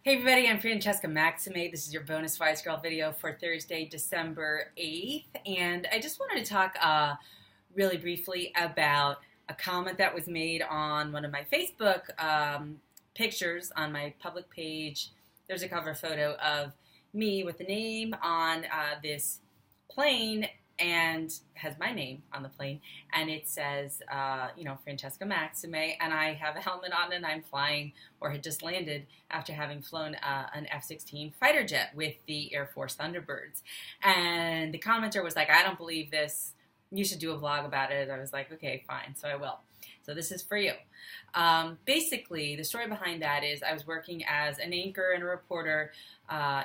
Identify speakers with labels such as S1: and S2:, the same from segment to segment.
S1: Hey everybody, I'm Francesca Maxime. This is your bonus WiseGirl video for Thursday, December 8th. And I just wanted to talk really briefly about a comment that was made on one of my Facebook pictures on my public page. There's a cover photo of me with the name on this plane and has my name on the plane, and it says, Francesca Maxime, and I have a helmet on and I'm flying, or had just landed after having flown an F-16 fighter jet with the Air Force Thunderbirds. And the commenter was like, I don't believe this. You should do a vlog about it. I was like, okay, fine, so I will. So this is for you. Basically, the story behind that is I was working as an anchor and a reporter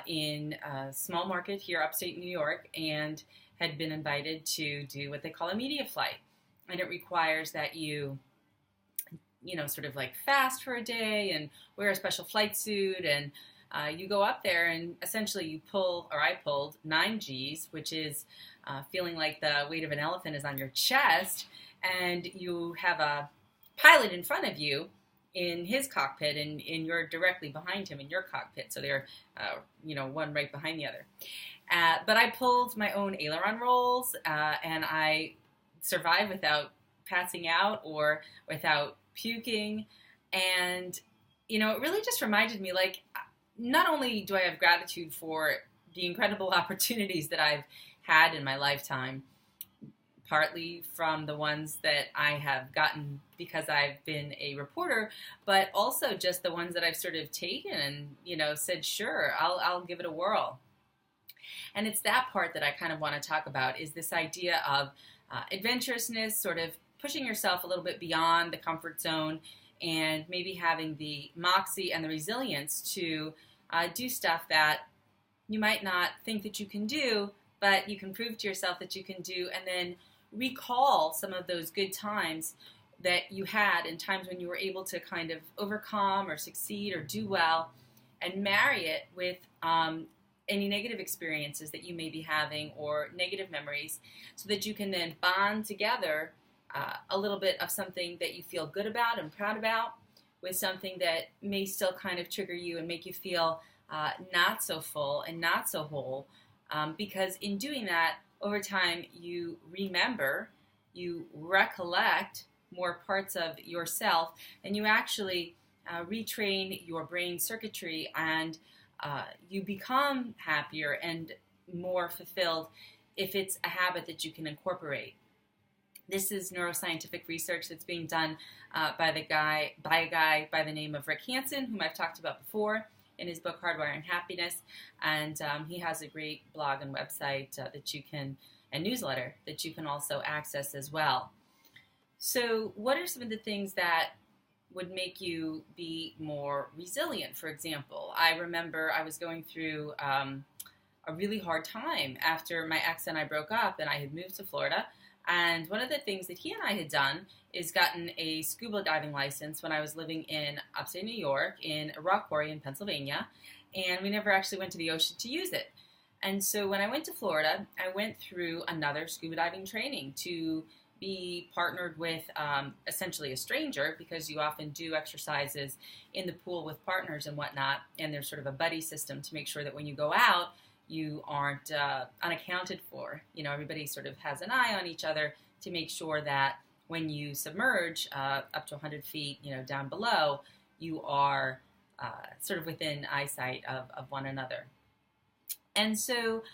S1: in a small market here upstate New York, and had been invited to do what they call a media flight. And it requires that you sort of like fast for a day and wear a special flight suit, and you go up there and essentially you pull, or I pulled, 9 Gs, which is feeling like the weight of an elephant is on your chest, and you have a pilot in front of you in his cockpit, and you're directly behind him in your cockpit, so they're one right behind the other. But I pulled my own aileron rolls, and I survived without passing out or without puking. And, it really just reminded me, like, not only do I have gratitude for the incredible opportunities that I've had in my lifetime, partly from the ones that I have gotten because I've been a reporter, but also just the ones that I've sort of taken and, said, sure, I'll give it a whirl. And it's that part that I kind of want to talk about, is this idea of adventurousness, sort of pushing yourself a little bit beyond the comfort zone, and maybe having the moxie and the resilience to do stuff that you might not think that you can do, but you can prove to yourself that you can do, and then recall some of those good times that you had, and times when you were able to kind of overcome or succeed or do well, and marry it with any negative experiences that you may be having or negative memories, so that you can then bond together a little bit of something that you feel good about and proud about with something that may still kind of trigger you and make you feel not so full and not so whole, because in doing that, over time you remember, you recollect more parts of yourself, and you actually retrain your brain circuitry, and you become happier and more fulfilled if it's a habit that you can incorporate. This is neuroscientific research that's being done by a guy by the name of Rick Hanson, whom I've talked about before in his book Hardwiring Happiness, and he has a great blog and website and newsletter that you can also access as well. So what are some of the things that would make you be more resilient? For example, I remember I was going through a really hard time after my ex and I broke up, and I had moved to Florida. And one of the things that he and I had done is gotten a scuba diving license when I was living in upstate New York in a rock quarry in Pennsylvania, and we never actually went to the ocean to use it. And so when I went to Florida, I went through another scuba diving training to be partnered with essentially a stranger, because you often do exercises in the pool with partners and whatnot, and there's sort of a buddy system to make sure that when you go out, you aren't unaccounted for. Everybody sort of has an eye on each other to make sure that when you submerge up to 100 feet, down below, you are sort of within eyesight of one another. And so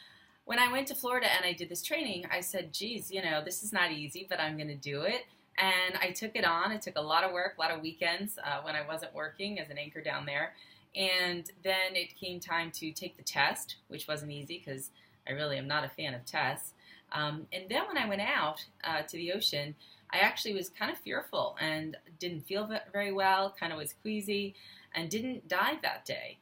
S1: when I went to Florida and I did this training, I said, geez, this is not easy, but I'm going to do it. And I took it on. It took a lot of work, a lot of weekends when I wasn't working as an anchor down there. And then it came time to take the test, which wasn't easy because I really am not a fan of tests. And then when I went out to the ocean, I actually was kind of fearful and didn't feel very well, kind of was queasy, and didn't dive that day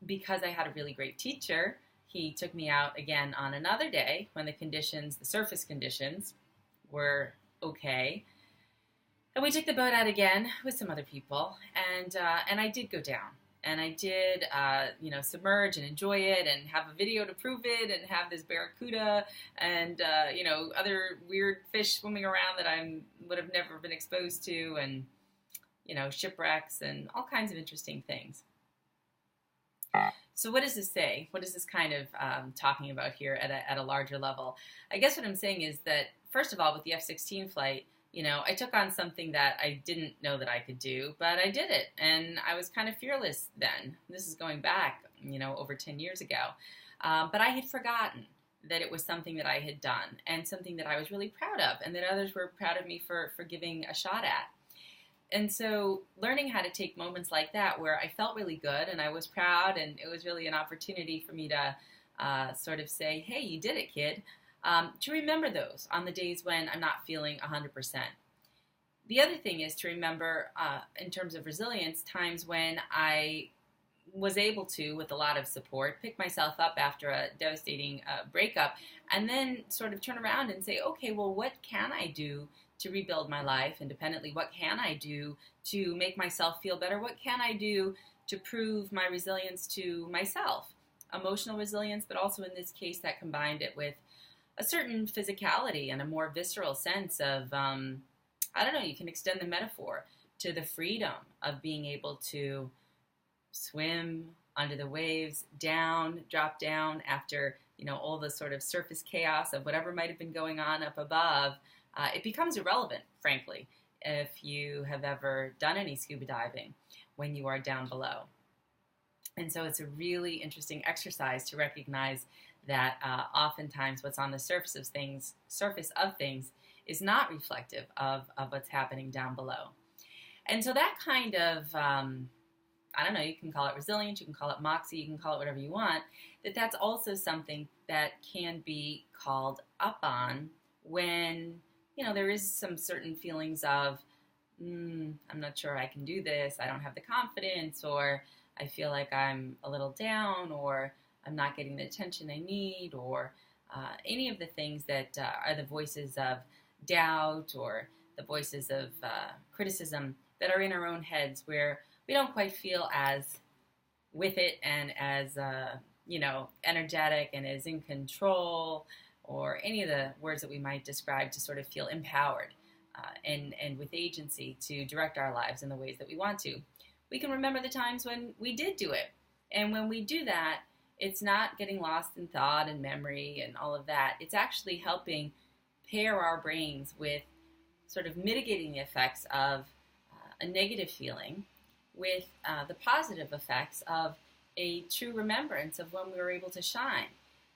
S1: because I had a really great teacher. He took me out again on another day when the surface conditions were okay. And we took the boat out again with some other people, and I did go down, and I did submerge and enjoy it, and have a video to prove it, and have this barracuda and other weird fish swimming around that I would have never been exposed to, and shipwrecks and all kinds of interesting things. So what does this say? What is this kind of talking about here at a larger level? I guess what I'm saying is that, first of all, with the F-16 flight, I took on something that I didn't know that I could do, but I did it, and I was kind of fearless then. This is going back, over 10 years ago. But I had forgotten that it was something that I had done and something that I was really proud of and that others were proud of me for giving a shot at. And so learning how to take moments like that where I felt really good and I was proud and it was really an opportunity for me to sort of say, hey, you did it, kid, to remember those on the days when I'm not feeling 100%. The other thing is to remember, in terms of resilience, times when I was able to, with a lot of support, pick myself up after a devastating breakup and then sort of turn around and say, okay, well, what can I do to rebuild my life independently? What can I do to make myself feel better? What can I do to prove my resilience to myself? Emotional resilience, but also in this case that combined it with a certain physicality and a more visceral sense of, you can extend the metaphor to the freedom of being able to swim under the waves, drop down after, all the sort of surface chaos of whatever might have been going on up above. It becomes irrelevant, frankly, if you have ever done any scuba diving when you are down below. And so it's a really interesting exercise to recognize that oftentimes what's on the surface of things is not reflective of what's happening down below. And so that kind of, you can call it resilience, you can call it moxie, you can call it whatever you want, that's also something that can be called up on when there is some certain feelings of, I'm not sure I can do this, I don't have the confidence, or I feel like I'm a little down, or I'm not getting the attention I need, or any of the things that are the voices of doubt or the voices of criticism that are in our own heads where we don't quite feel as with it and as, energetic and as in control, or any of the words that we might describe to sort of feel empowered and with agency to direct our lives in the ways that we want to. We can remember the times when we did do it. And when we do that, it's not getting lost in thought and memory and all of that. It's actually helping pair our brains with sort of mitigating the effects of a negative feeling with the positive effects of a true remembrance of when we were able to shine.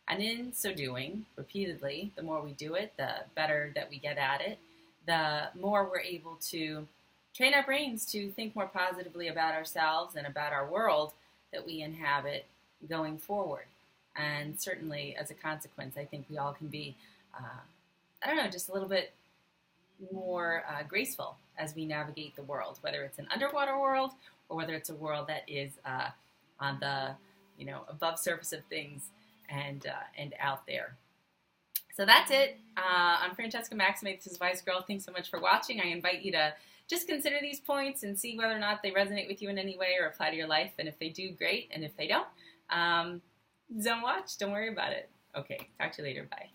S1: And in so doing, repeatedly, the more we do it, the better that we get at it, the more we're able to train our brains to think more positively about ourselves and about our world that we inhabit going forward. And certainly, as a consequence, I think we all can be, just a little bit more graceful as we navigate the world, whether it's an underwater world or whether it's a world that is on the, above surface of things and out there. So that's it. I'm Francesca Maxime. This is WiseGirl. Thanks so much for watching. I invite you to just consider these points and see whether or not they resonate with you in any way or apply to your life. And if they do, great. And if they don't watch. Don't worry about it. Okay. Talk to you later. Bye.